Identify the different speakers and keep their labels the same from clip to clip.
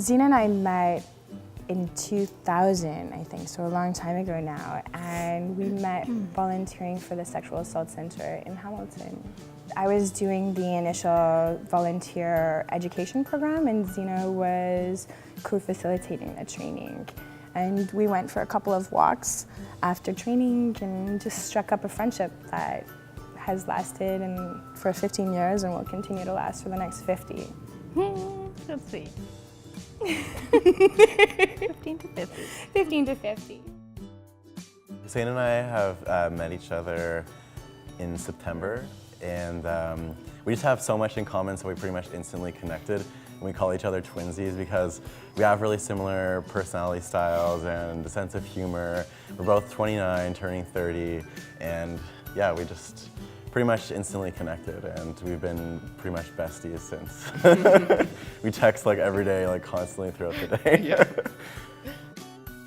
Speaker 1: Zina and I met in 2000, I think, so a long time ago now, and we met volunteering for the Sexual Assault Center in Hamilton. I was doing the initial volunteer education program, and Zina was co-facilitating the training. And we went for a couple of walks after training and just struck up a friendship that has lasted for 15 years and will continue to last for the next 50.
Speaker 2: Let's see. 15 to 50.
Speaker 1: 15 to 50.
Speaker 3: Hussein and I have met each other in September, and we just have so much in common, so we pretty much instantly connected. And we call each other twinsies because we have really similar personality styles and a sense of humor. We're both 29, turning 30, and yeah, we just pretty much instantly connected, and we've been pretty much besties since. We text like every day, like constantly throughout the day. Yeah.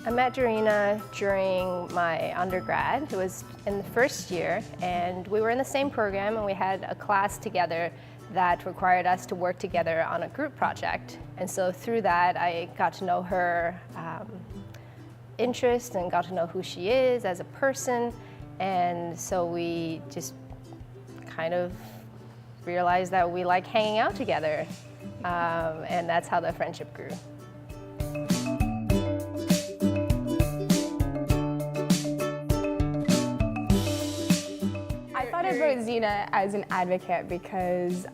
Speaker 4: I met Dorina during my undergrad. It was in the first year, and we were in the same program, and we had a class together that required us to work together on a group project. And so through that, I got to know her interest and got to know who she is as a person. And so we just kind of realized that we like hanging out together. And that's how the friendship grew.
Speaker 1: I thought about Zina as an advocate because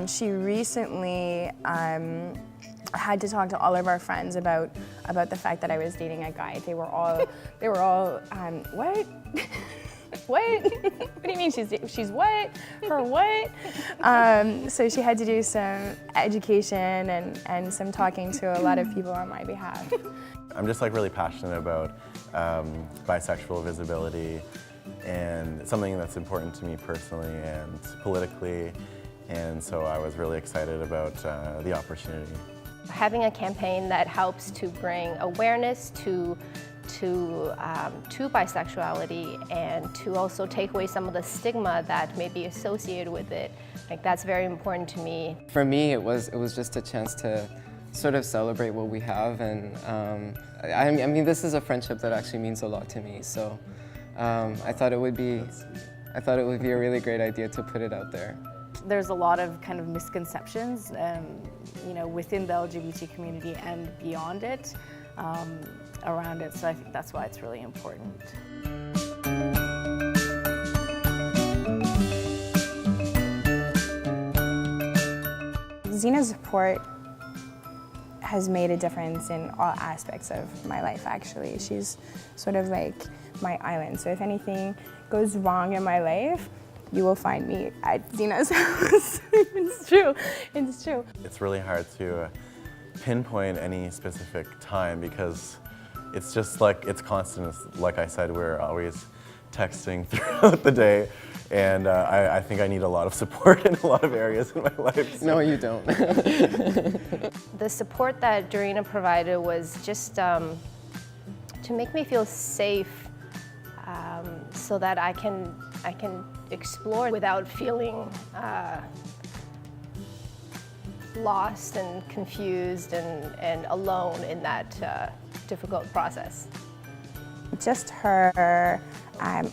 Speaker 1: she recently had to talk to all of our friends about the fact that I was dating a guy. They were all what? What? What do you mean she's what? Her what? So she had to do some education and some talking to a lot of people on my behalf.
Speaker 3: I'm just like really passionate about bisexual visibility, and it's something that's important to me personally and politically, and so I was really excited about the opportunity.
Speaker 4: Having a campaign that helps to bring awareness to bisexuality and to also take away some of the stigma that may be associated with it, like that's very important to me.
Speaker 5: For me, it was just a chance to sort of celebrate what we have, and I mean, this is a friendship that actually means a lot to me. So I thought it would be a really great idea to put it out there.
Speaker 2: There's a lot of kind of misconceptions, you know, within the LGBT community and beyond it, around it. So I think that's why it's really important.
Speaker 1: Zina's support has made a difference in all aspects of my life, actually. She's sort of like my island. So if anything goes wrong in my life, you will find me at Zina's house. It's true, it's true.
Speaker 3: It's really hard to pinpoint any specific time because it's just like, it's constant. Like I said, we're always texting throughout the day, and I think I need a lot of support in a lot of areas in my life. So.
Speaker 5: No, you don't.
Speaker 4: The support that Dorina provided was just to make me feel safe, so that I can explore without feeling lost and confused and alone in that difficult process.
Speaker 1: Just her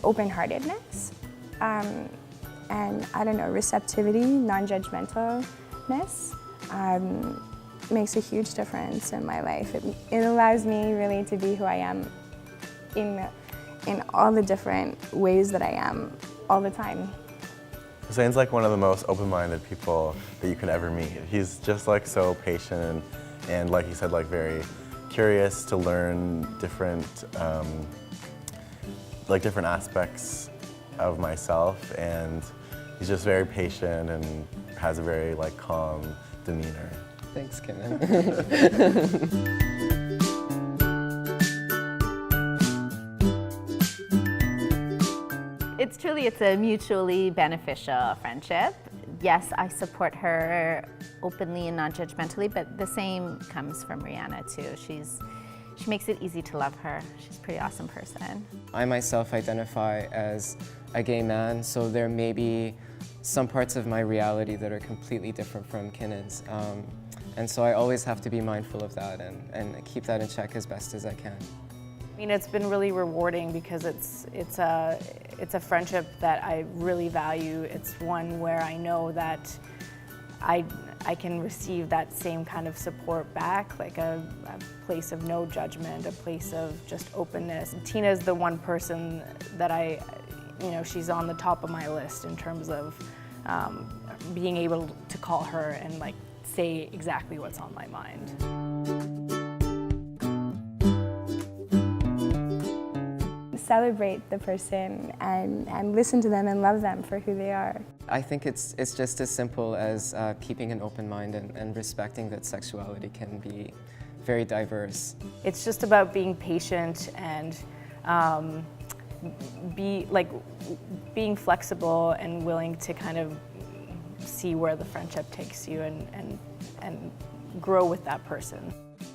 Speaker 1: open-heartedness and, I don't know, receptivity, non-judgmentalness makes a huge difference in my life. It allows me really to be who I am in all the different ways that I am all the time.
Speaker 3: Hussein's like one of the most open-minded people that you can ever meet. He's just like so patient and like he said, like very curious to learn different different aspects of myself, and he's just very patient and has a very like calm demeanor.
Speaker 5: Thanks, Kenan.
Speaker 2: It's a mutually beneficial friendship. Yes, I support her openly and non-judgmentally, but the same comes from Rihanna too. She makes it easy to love her. She's a pretty awesome person.
Speaker 5: I myself identify as a gay man, so there may be some parts of my reality that are completely different from Kenan's. And so I always have to be mindful of that and keep that in check as best as I can.
Speaker 6: I mean, it's been really rewarding because it's a friendship that I really value. It's one where I know that I can receive that same kind of support back, like a place of no judgment, a place of just openness. And Tina's the one person that she's on the top of my list in terms of being able to call her and like say exactly what's on my mind.
Speaker 1: Celebrate the person and listen to them and love them for who they are.
Speaker 5: I think it's just as simple as keeping an open mind and respecting that sexuality can be very diverse.
Speaker 6: It's just about being patient and being flexible and willing to kind of see where the friendship takes you and grow with that person.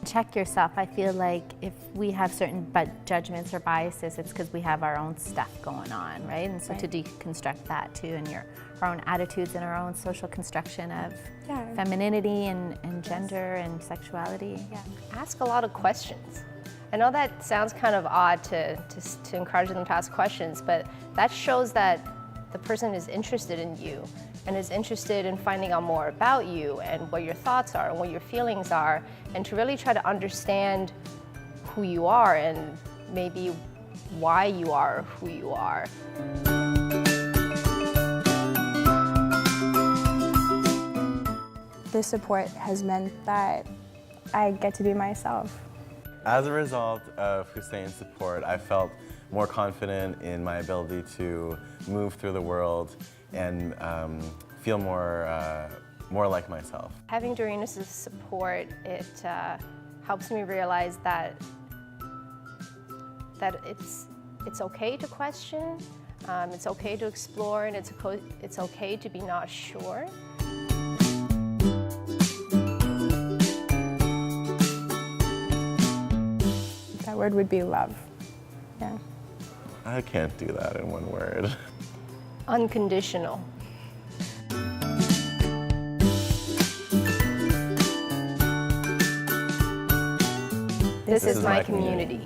Speaker 2: Check yourself. I feel like if we have certain judgments or biases, it's because we have our own stuff going on, right? And so to deconstruct that too, and our own attitudes and our own social construction of femininity and gender and sexuality. Yeah.
Speaker 4: Ask a lot of questions. I know that sounds kind of odd to encourage them to ask questions, but that shows that the person is interested in you and is interested in finding out more about you and what your thoughts are and what your feelings are, and to really try to understand who you are and maybe why you are who you are.
Speaker 1: The support has meant that I get to be myself.
Speaker 3: As a result of Hussein's support, I felt more confident in my ability to move through the world and feel more like myself.
Speaker 4: Having Doreen's support, it helps me realize that it's okay to question, it's okay to explore, and it's okay to be not sure.
Speaker 1: That word would be love. Yeah.
Speaker 3: I can't do that in one word.
Speaker 4: Unconditional. This is my community.